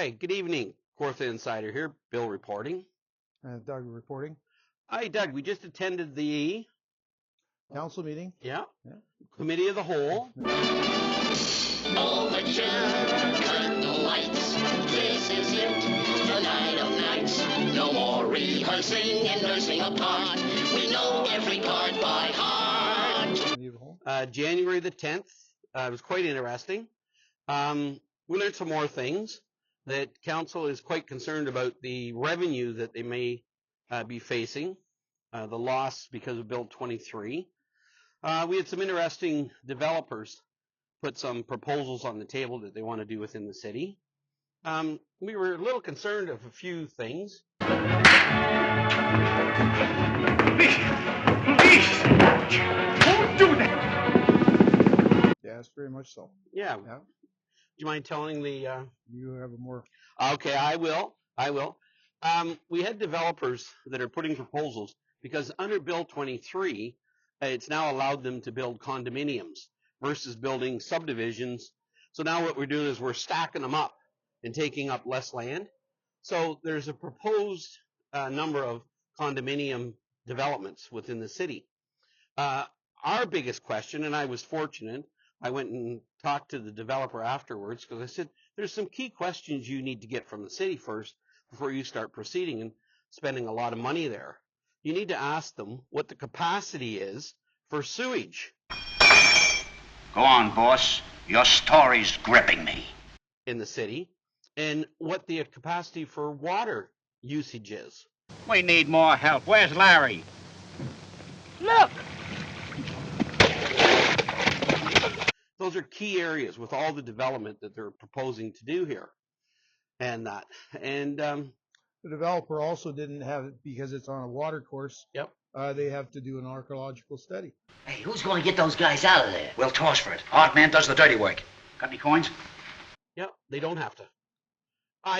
Hi, good evening. Fourth Insider here, Bill reporting. Doug reporting. Hi, Doug. We just attended the Council meeting. Yeah. Committee of the Whole. Overture, curtain lights. This is it, the night of nights. No more rehearsing and nursing a part. We know every part by heart. Committee of the Whole. January the 10th. It was quite interesting. We learned some more things. That council is quite concerned about the revenue that they may be facing, the loss because of Bill 23. We had some interesting developers put some proposals on the table that they want to do within the city. We were a little concerned of a few things. Please, don't do that. Yes, very much so. Yeah. Yeah. Do you mind telling the? You have a more. Okay, I will. We had developers that are putting proposals because under Bill 23, it's now allowed them to build condominiums versus building subdivisions. So now what we're doing is we're stacking them up and taking up less land. So there's a proposed number of condominium developments within the city. Our biggest question, and I was fortunate, I went and talked to the developer afterwards because I said, there's some key questions you need to get from the city first before you start proceeding and spending a lot of money there. You need to ask them what the capacity is for sewage. Go on, boss. Your story's gripping me. In the city, and what the capacity for water usage is. We need more help. Where's Larry? Look! Those are key areas with all the development that they're proposing to do here. And that. And The developer also didn't have it because it's on a water course. Yep. They have to do an archaeological study. Hey, who's going to get those guys out of there? We'll toss for it. Hard man does the dirty work. Got any coins? yeah, they don't have to.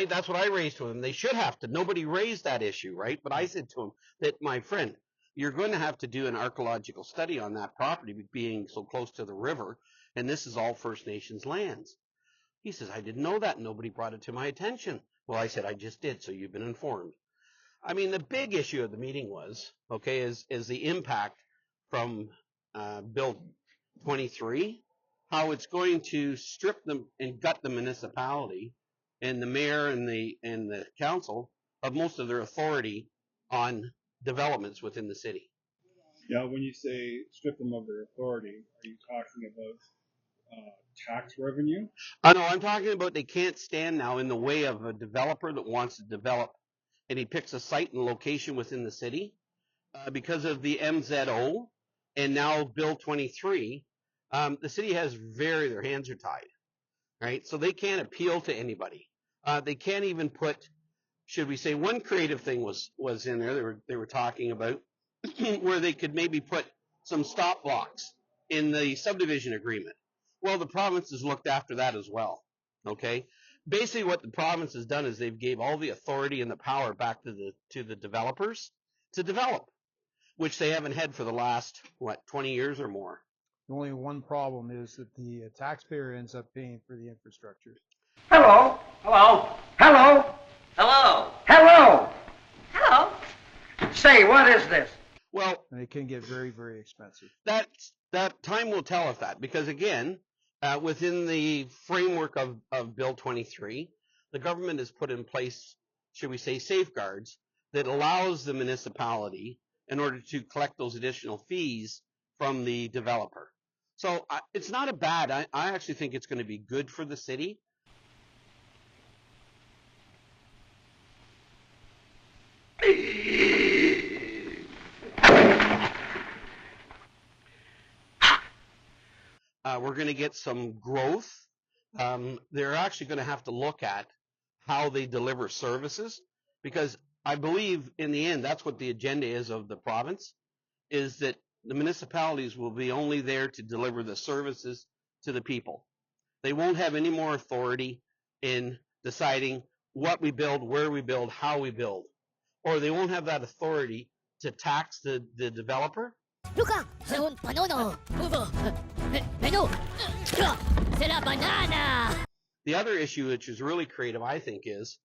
That's what I raised to them. They should have to. Nobody raised that issue, right? But I said to him that, my friend, you're going to have to do an archaeological study on that property being so close to the river, and this is all First Nations lands. He says, I didn't know that. Nobody brought it to my attention. Well, I said, I just did, so you've been informed. I mean, the big issue of the meeting was, okay, is the impact from Bill 23, how it's going to strip them and gut the municipality and the mayor and the council of most of their authority on developments within the city. Yeah, when you say strip them of their authority, are you talking about tax revenue? No, I'm talking about they can't stand now in the way of a developer that wants to develop, and he picks a site and location within the city because of the MZO and now Bill 23. The city has their hands are tied, right? So they can't appeal to anybody. They can't even put, should we say, one creative thing was in there. They were talking about where they could maybe put some stop blocks in the subdivision agreement. Well, the province has looked after that as well. Okay, basically what the province has done is they've gave all the authority and the power back to the developers to develop, which they haven't had for the last 20 years or more. The only one problem is that the taxpayer ends up paying for the infrastructure. Hello? Hello? Hello? Hello? Hello? Hello? Say, what is this? Well, And it can get very, very expensive. that time will tell if that, because again, within the framework of Bill 23, the government has put in place, should we say, safeguards that allows the municipality in order to collect those additional fees from the developer. So it's not a bad, I actually think it's going to be good for the city. We're going to get some growth. They're actually going to have to look at how they deliver services, because I believe in the end that's what the agenda is of the province, is that the municipalities will be only there to deliver the services to the people. They won't have any more authority in deciding what we build, where we build, how we build, or they won't have that authority to tax the developer. Luca, c'est un banana. Uvo. Menu. C'est la banana. The other issue, which is really creative, I think, is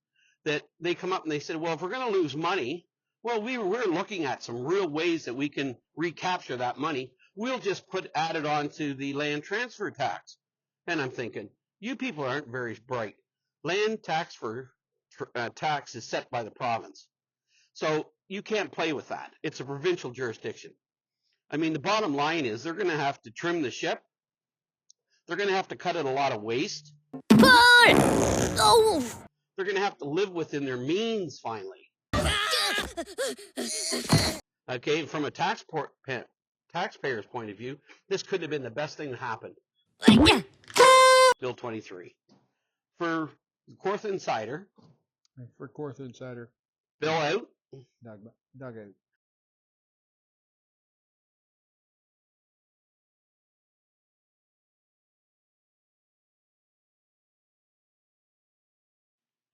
that they come up and they said, well, if we're going to lose money, well, we're looking at some real ways that we can recapture that money. We'll just add it on to the land transfer tax. And I'm thinking, you people aren't very bright. Land tax tax is set by the province. So you can't play with that. It's a provincial jurisdiction. I mean, the bottom line is they're going to have to trim the ship. They're going to have to cut out a lot of waste. Oh! They're going to have to live within their means finally. Okay, from a taxpayer's point of view, this could have been the best thing that happened. Bill 23. For Kawartha Insider. For Kawartha Insider. Bill out. Doug out.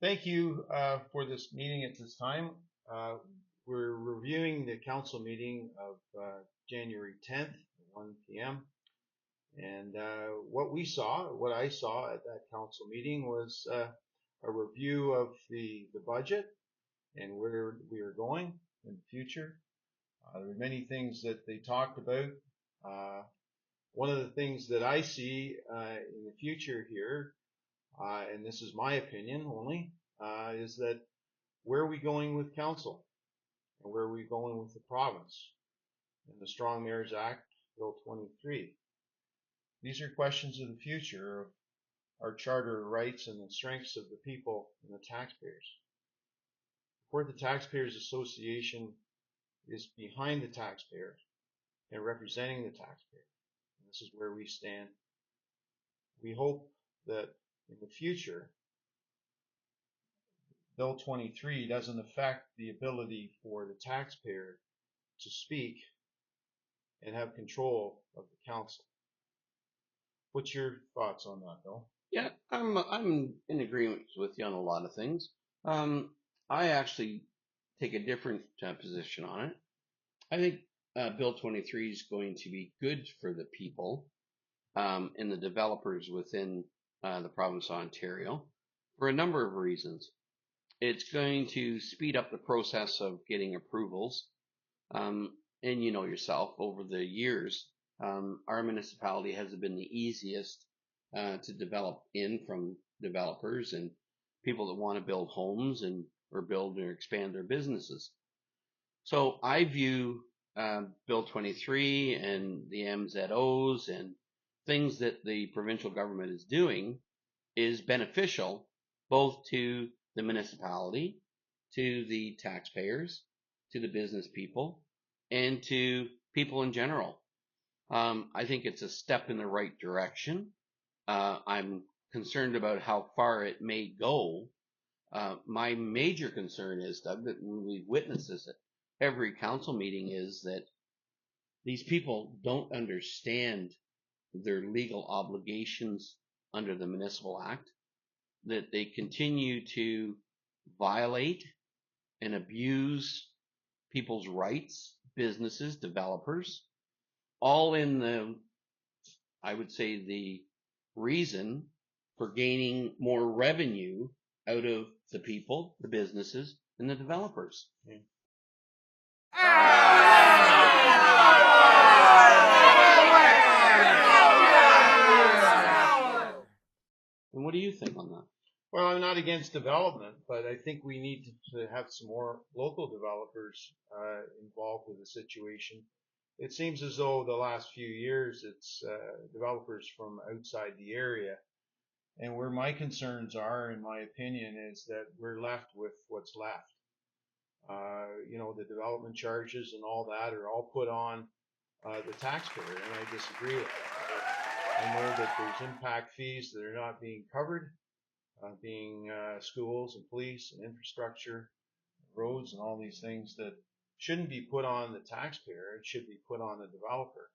Thank you for this meeting at this time. We're reviewing the council meeting of January 10th at 1 p.m. And what I saw at that council meeting was a review of the budget and where we are going in the future. There were many things that they talked about. One of the things that I see in the future here, and this is my opinion only, is that where are we going with council? And where are we going with the province? And the Strong Mayors Act, Bill 23. These are questions of the future of our charter of rights and the strengths of the people and the taxpayers. The Taxpayers Association is behind the taxpayers and representing the taxpayers. And this is where we stand. We hope that in the future, Bill 23 doesn't affect the ability for the taxpayer to speak and have control of the council. What's your thoughts on that, Bill? Yeah, I'm in agreement with you on a lot of things. I actually take a different position on it. I think Bill 23 is going to be good for the people and the developers within the province of Ontario for a number of reasons. It's going to speed up the process of getting approvals. And you know yourself, over the years, our municipality has been the easiest to develop from developers and people that want to build homes or build or expand their businesses. So I view Bill 23 and the MZOs and things that the provincial government is doing is beneficial both to the municipality, to the taxpayers, to the business people, and to people in general. I think it's a step in the right direction. I'm concerned about how far it may go. My major concern is, Doug, that when we've witnessed this at every council meeting, is that these people don't understand their legal obligations under the Municipal Act, that they continue to violate and abuse people's rights, businesses, developers, all in I would say, the reason for gaining more revenue out of the people, the businesses, and the developers. Yeah. And what do you think on that? Well, I'm not against development, but I think we need to have some more local developers involved with the situation. It seems as though the last few years it's developers from outside the area. And where my concerns are, in my opinion, is that we're left with what's left. The development charges and all that are all put on the taxpayer, and I disagree with that. I know that there's impact fees that are not being covered, being schools and police and infrastructure, roads and all these things that shouldn't be put on the taxpayer. It should be put on the developer,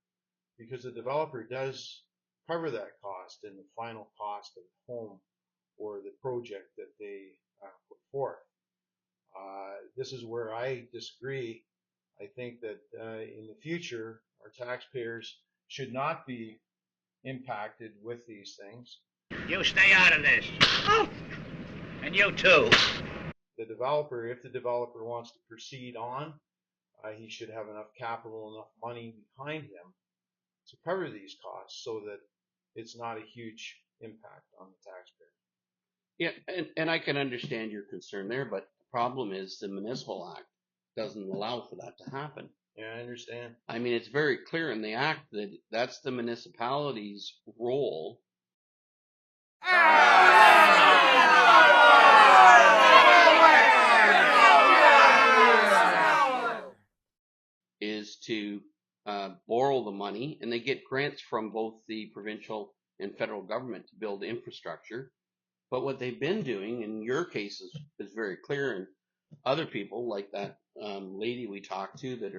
because the developer does cover that cost in the final cost of the home or the project that they put forth. This is where I disagree. I think that in the future, our taxpayers should not be impacted with these things. You stay out of this. And you too. The developer, if the developer wants to proceed on, he should have enough capital, enough money behind him to cover these costs so that it's not a huge impact on the taxpayer. Yeah, and I can understand your concern there, but the problem is the Municipal Act doesn't allow for that to happen. Yeah, I understand. I mean, it's very clear in the act that that's the municipality's role is to borrow the money, and they get grants from both the provincial and federal government to build infrastructure. But what they've been doing, in your case, is very clear, and other people like that lady we talked to, that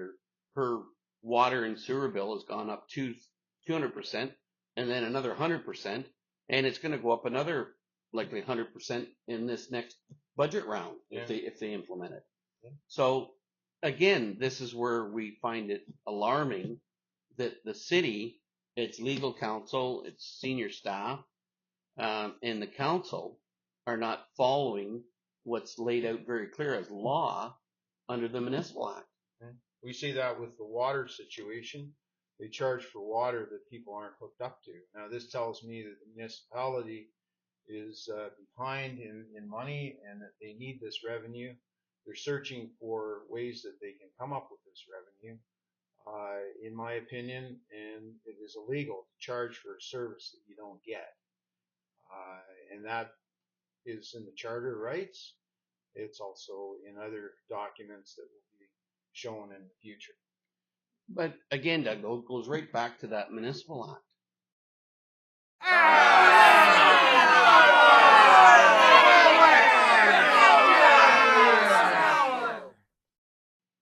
her water and sewer bill has gone up 200%, and then another 100%, and it's going to go up another likely 100% in this next budget round if they implement it. Yeah. So again, this is where we find it alarming that the city, its legal counsel, its senior staff, and the council are not following what's laid out very clear as law under the Municipal Act. We see that with the water situation. They charge for water that people aren't hooked up to. Now, this tells me that the municipality is behind in money and that they need this revenue. They're searching for ways that they can come up with this revenue, in my opinion, and it is illegal to charge for a service that you don't get. And that is in the Charter rights. It's also in other documents that will be shown in the future. But again, Doug, it goes right back to that Municipal Act.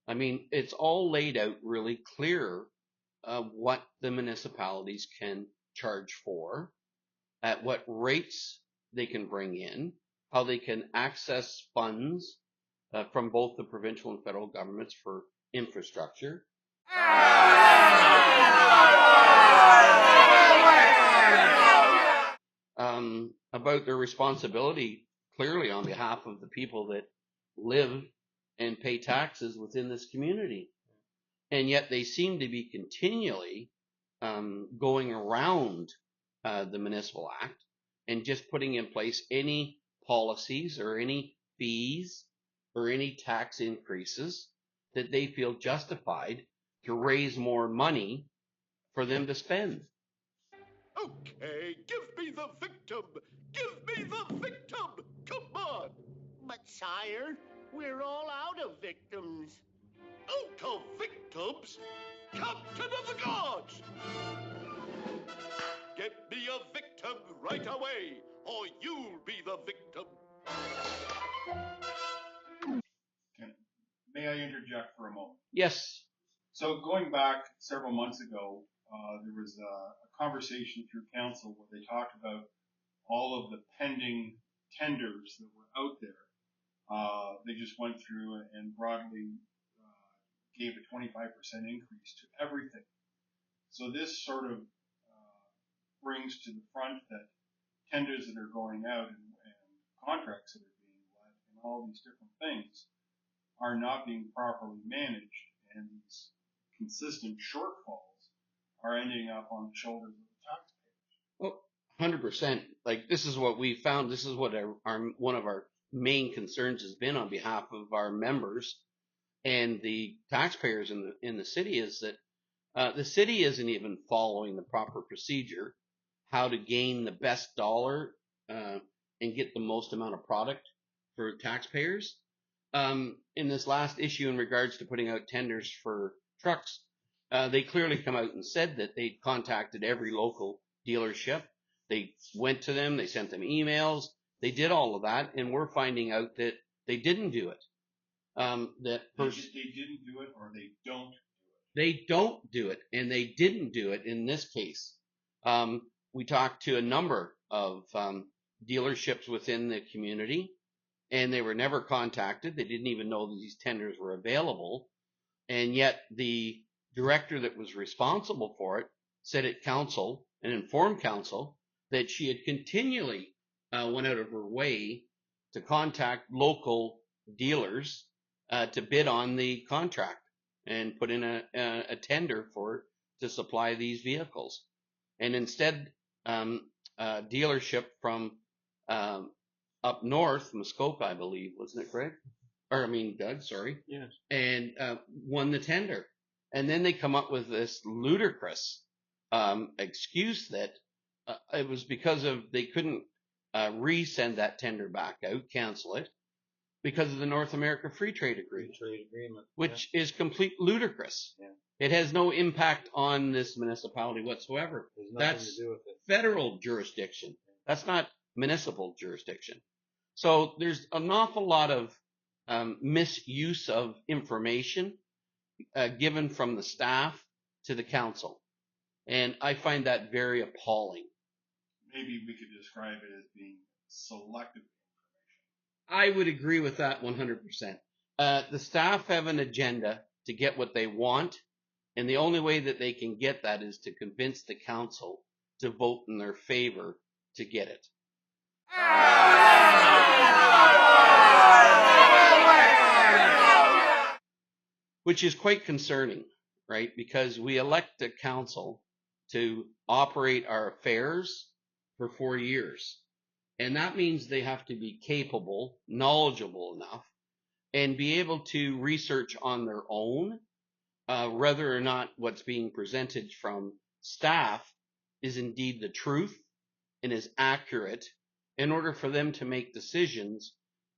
I mean, it's all laid out really clear what the municipalities can charge for, at what rates they can bring in, how they can access funds from both the provincial and federal governments for infrastructure. About their responsibility clearly on behalf of the people that live and pay taxes within this community. And yet they seem to be continually going around the Municipal Act and just putting in place any policies or any fees or any tax increases that they feel justified to raise more money for them to spend. Okay, give me the victim! Give me the victim! Come on! But, sire, we're all out of victims. Out of victims? Captain of the Guards! Get me a victim right away, or you'll be the victim. May I interject for a moment? Yes. So going back several months ago, there was a conversation through council where they talked about all of the pending tenders that were out there. They just went through and broadly gave a 25% increase to everything. So this sort of brings to the front that tenders that are going out and contracts that are being let and all these different things are not being properly managed, and these consistent shortfalls are ending up on the shoulders of the taxpayers. Well, 100%. Like, this is what we found. This is what one of our main concerns has been on behalf of our members and the taxpayers in the city, is that the city isn't even following the proper procedure, how to gain the best dollar and get the most amount of product for taxpayers. In this last issue in regards to putting out tenders for trucks, they clearly come out and said that they contacted every local dealership. They went to them, they sent them emails, they did all of that, and we're finding out that they didn't do it. They didn't do it, or they don't do it. They don't do it, and they didn't do it in this case. We talked to a number of dealerships within the community, and they were never contacted. They didn't even know that these tenders were available. And yet the director that was responsible for it said at council and informed council that she had continually went out of her way to contact local dealers to bid on the contract and put in a tender to supply these vehicles. And instead, a dealership from up north, Muskoka, I believe, wasn't it, Greg? Or I mean, Doug, sorry. Yes. And won the tender. And then they come up with this ludicrous excuse that it was because of they couldn't resend that tender back out, cancel it, because of the North America Free Trade Agreement, which is complete ludicrous. Yeah. It has no impact on this municipality whatsoever. That's to do with it. federal jurisdiction. That's not municipal jurisdiction. So there's an awful lot of misuse of information given from the staff to the council. And I find that very appalling. Maybe we could describe it as being selective information. I would agree with that 100%. The staff have an agenda to get what they want, and the only way that they can get that is to convince the council to vote in their favor to get it. Which is quite concerning, right? Because we elect a council to operate our affairs for 4 years. And that means they have to be capable, knowledgeable enough, and be able to research on their own whether or not what's being presented from staff is indeed the truth and is accurate in order for them to make decisions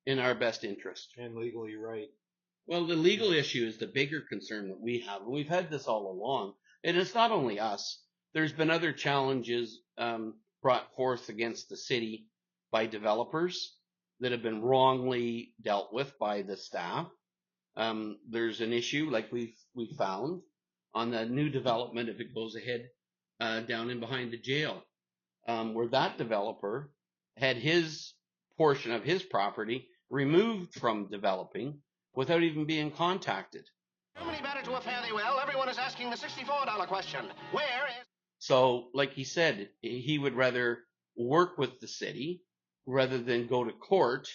in our best interest. And legally right. Well, the legal issue is the bigger concern that we have. And we've had this all along. And it's not only us. There's been other challenges brought forth against the city by developers that have been wrongly dealt with by the staff. There's an issue like we found on the new development if it goes ahead down in behind the jail, where that developer had his portion of his property removed from developing without even being contacted. How many better to a fare thee well? Everyone is asking the $64 question. Where is... So, like he said, he would rather work with the city rather than go to court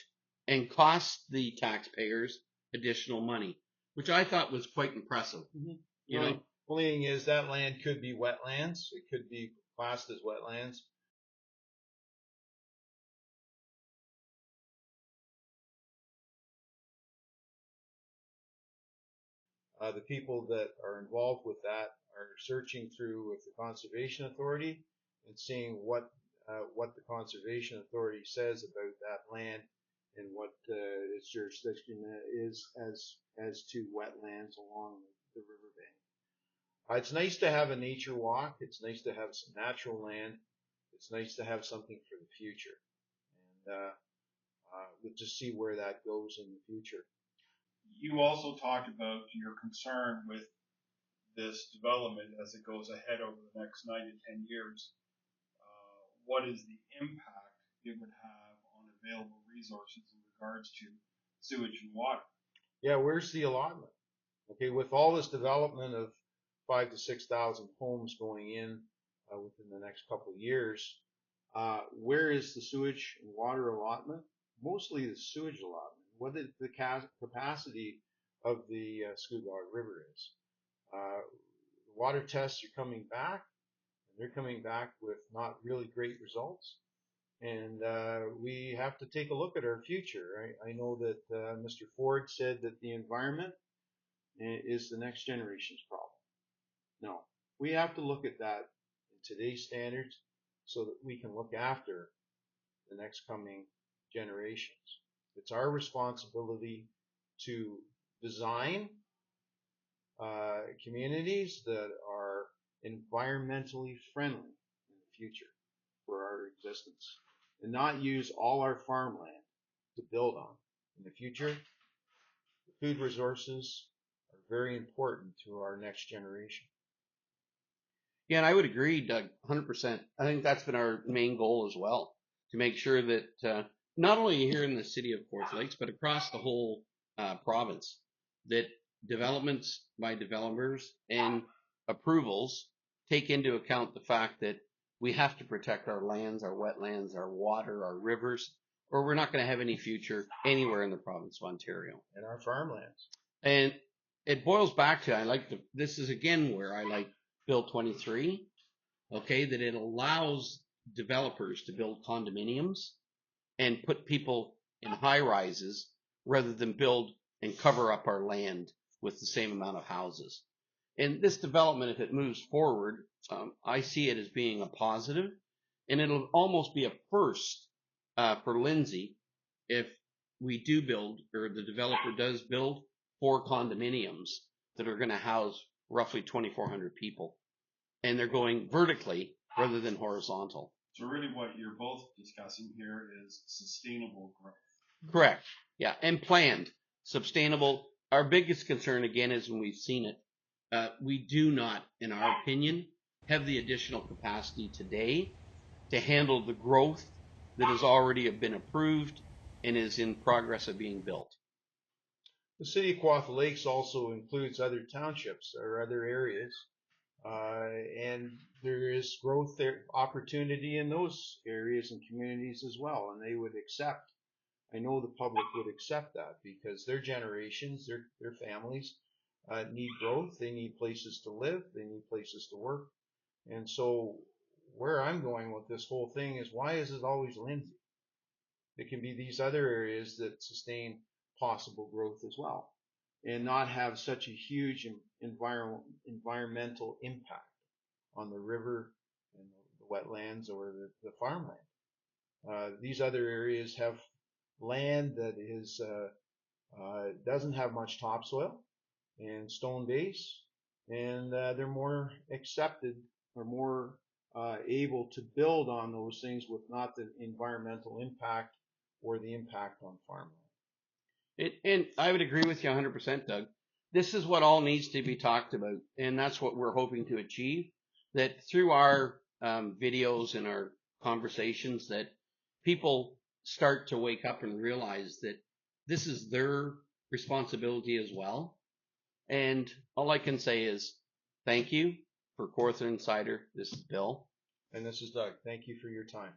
and cost the taxpayers additional money, which I thought was quite impressive. Mm-hmm. You know, only thing is that land could be wetlands. It could be classed as wetlands. The people that are involved with that are searching through with the Conservation Authority and seeing what the Conservation Authority says about that land and what its jurisdiction is as to wetlands along the riverbank. It's nice to have a nature walk. It's nice to have some natural land. It's nice to have something for the future, and we'll just see where that goes in the future. You also talked about your concern with this development as it goes ahead over the next 9 to 10 years. What is the impact it would have on available resources in regards to sewage and water? Yeah, where's the allotment? Okay, with all this development of 5,000 to 6,000 homes going in within the next couple of years, where is the sewage and water allotment? Mostly the sewage allotment. What the capacity of the Scugog River is. Water tests are coming back, and they're coming back with not really great results. And we have to take a look at our future. I know that Mr. Ford said that the environment is the next generation's problem. No, we have to look at that in today's standards so that we can look after the next coming generations. It's our responsibility to design communities that are environmentally friendly in the future for our existence and not use all our farmland to build on. In the future, the food resources are very important to our next generation. Yeah, and I would agree, Doug, 100%. I think that's been our main goal as well, to make sure that not only here in the city of Fourth Lakes, but across the whole province, that developments by developers and approvals take into account the fact that we have to protect our lands, our wetlands, our water, our rivers, or we're not going to have any future anywhere in the province of Ontario. And our farmlands. And it boils back to, this is again where I like Bill 23, okay, that it allows developers to build condominiums and put people in high rises rather than build and cover up our land with the same amount of houses. And this development, if it moves forward, I see it as being a positive, and it'll almost be a first for Lindsay if we do build, or the developer does build, 4 condominiums that are going to house roughly 2,400 people, and they're going vertically rather than horizontal. So really what you're both discussing here is sustainable growth. Correct. Yeah, and planned, sustainable. Our biggest concern, again, is when we've seen it, we do not, in our opinion, have the additional capacity today to handle the growth that has already been approved and is in progress of being built. The city of Kawartha Lakes also includes other townships or other areas, and there is growth there, opportunity in those areas and communities as well, and they would accept. I know the public would accept that because their generations, their families need growth. They need places to live. They need places to work. And so where I'm going with this whole thing is, why is it always Lindsay? It can be these other areas that sustain possible growth as well and not have such a huge environmental impact on the river and the wetlands or the farmland. These other areas have land that is doesn't have much topsoil and stone base, and they're more accepted or more able to build on those things with not the environmental impact or the impact on farmland. And I would agree with you 100%, Doug. This is what all needs to be talked about, and that's what we're hoping to achieve, that through our videos and our conversations, that people start to wake up and realize that this is their responsibility as well. And all I can say is thank you for Kawartha Insider. This is Bill. And this is Doug. Thank you for your time.